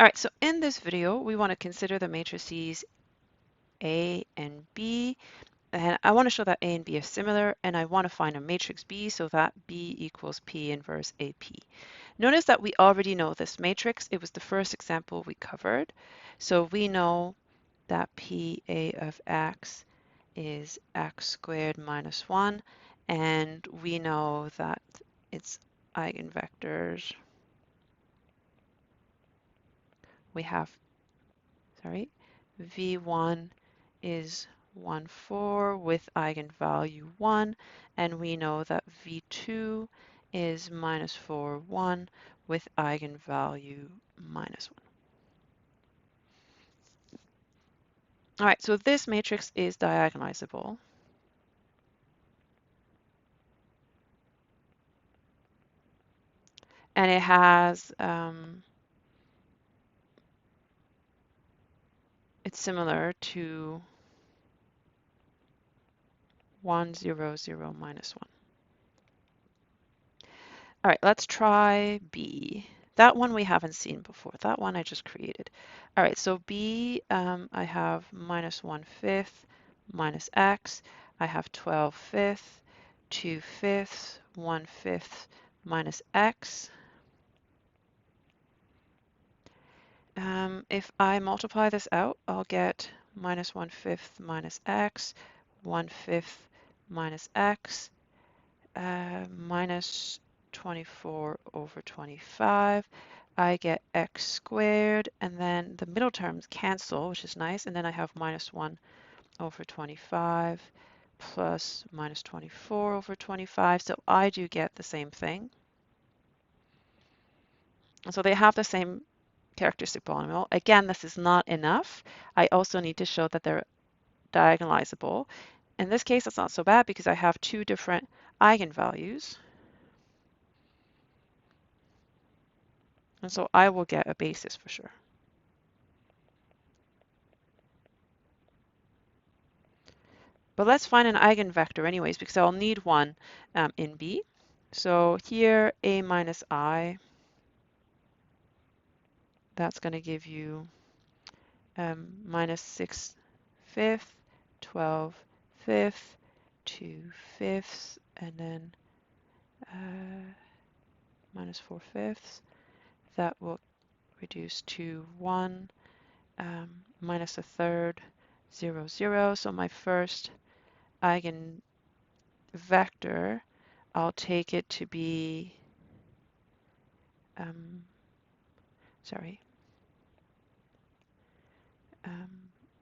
All right, so in this video, we want to consider the matrices A and B, and I want to show that A and B are similar, and I want to find a matrix B so that B equals P inverse AP. Notice that we already know this matrix. It was the first example we covered. So we know that PA of X is X squared minus 1, and we know that its eigenvectors, we have, V1 is 1, 4 with eigenvalue 1, and we know that V2 is minus 4, 1 with eigenvalue minus 1. All right, so this matrix is diagonalizable. And it has, it's similar to 1, 0, 0, minus 1. All right, let's try B. That one we haven't seen before. That one I just created. All right, so B, I have minus 1/5 minus X. I have 12/5, 2/5, 1/5 minus X. If I multiply this out, I'll get minus 1/5 minus X, 1/5 minus X, minus 24 over 25. I get X squared, and then the middle terms cancel, which is nice, and then I have minus 1 over 25 plus minus 24 over 25, so I do get the same thing. So they have the same characteristic polynomial. Again, this is not enough. I also need to show that they're diagonalizable. In this case, it's not so bad because I have two different eigenvalues. And so I will get a basis for sure. But let's find an eigenvector anyways, because I'll need one in B. So here, A minus I, that's going to give you minus 6/5, 12/5, 2/5, and then minus 4/5. That will reduce to 1, minus a third, 0, 0. So my first eigenvector, I'll take it to be,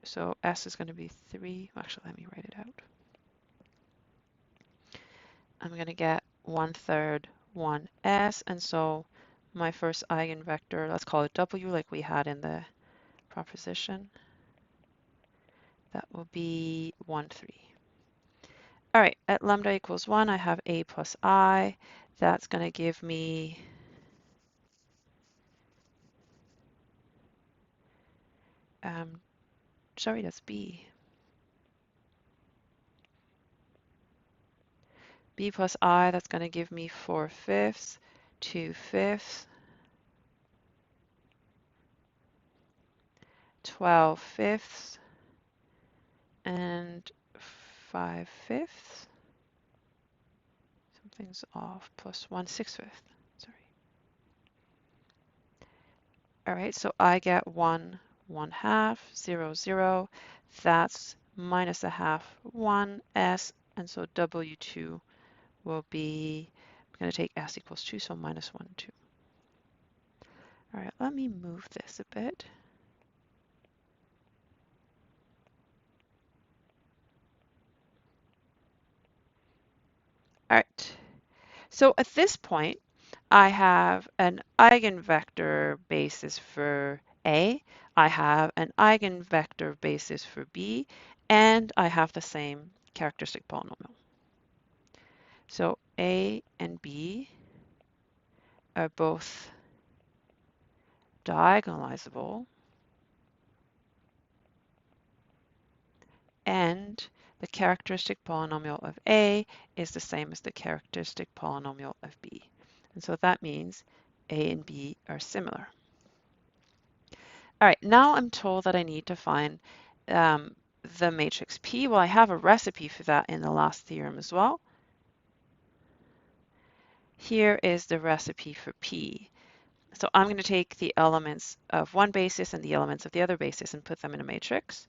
so S is going to be 3. Actually, let me write it out. I'm going to get 1/3, 1s, and so my first eigenvector, let's call it W like we had in the proposition, that will be 1, 3. All right, at lambda equals 1, I have A plus I. That's going to give me that's B. B plus I, that's going to give me 4/5, 2/5, 12/5, and 5/5. Something's off, plus 1/6. Sorry. All right, so I get 1, 1/2, 0, 0. That's minus a half, 1s, and so W2 will be, I'm going to take s equals 2, so minus 1, 2. All right, let me move this a bit. All right, so at this point, I have an eigenvector basis for A, I have an eigenvector basis for B, and I have the same characteristic polynomial. So A and B are both diagonalizable, and the characteristic polynomial of A is the same as the characteristic polynomial of B. And so that means A and B are similar. All right, now I'm told that I need to find um, the matrix P. Well, I have a recipe for that in the last theorem as well. Here is the recipe for P. So I'm going to take the elements of one basis and the elements of the other basis and put them in a matrix.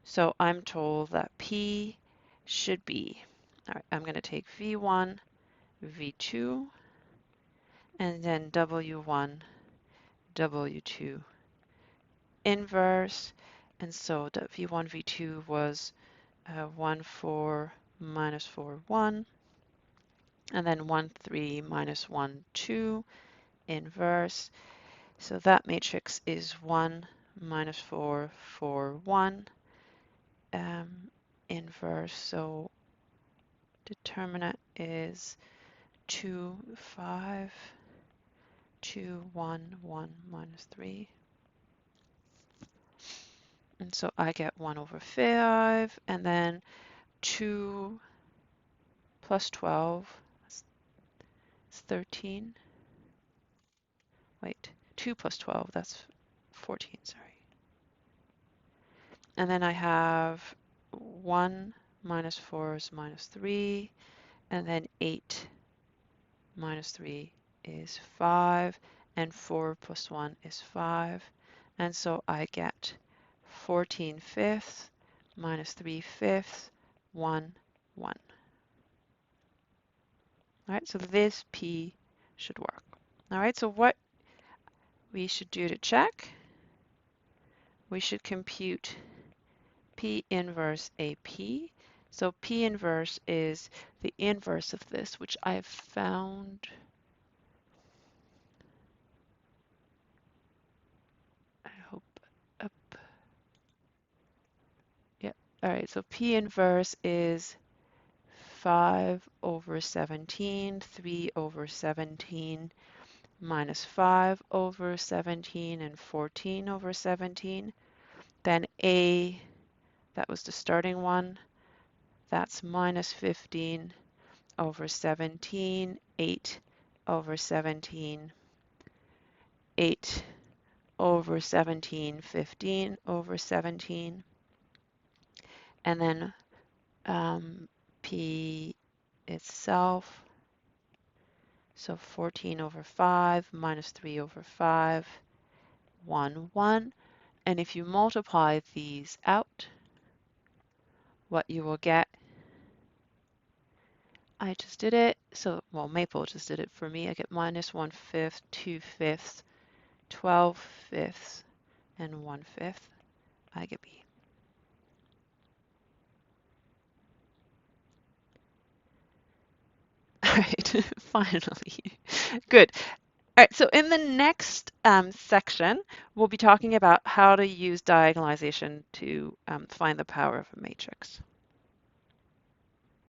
So I'm told that P should be, all right, I'm going to take V1, V2, and then W1, W2 inverse. And so the V1, V2 was 1, 4, minus 4, 1, and then 1, 3, minus 1, 2 inverse. So that matrix is 1, minus 4, 4, 1 inverse. So determinant is 2, 5, 2, 1, 1, minus 3. And so I get 1 over 5, and then 2 plus 12 is 13. Wait, 2 plus 12, that's 14, sorry. And then I have 1 minus 4 is minus 3, and then 8 minus 3 is 5, and 4 plus 1 is 5. And so I get 14 fifths minus 3 fifths, 1, 1. All right, so this P should work. All right, so what we should do to check, we should compute P inverse AP. So P inverse is the inverse of this, which I've found, I hope, up. Yeah, all right, so P inverse is 5 over 17, 3 over 17, minus 5 over 17, and 14 over 17. Then A, that was the starting one, that's minus 15 over 17, 8 over 17, 8 over 17, 15 over 17. And then P itself, so 14 over 5 minus 3 over 5, 1, 1. And if you multiply these out, what you will get, I just did it, so, well, Maple just did it for me. I get minus 1/5, 2/5, 12/5, and 1/5. I get B. All right, finally. Good. All right, so in the next section, we'll be talking about how to use diagonalization to find the power of a matrix.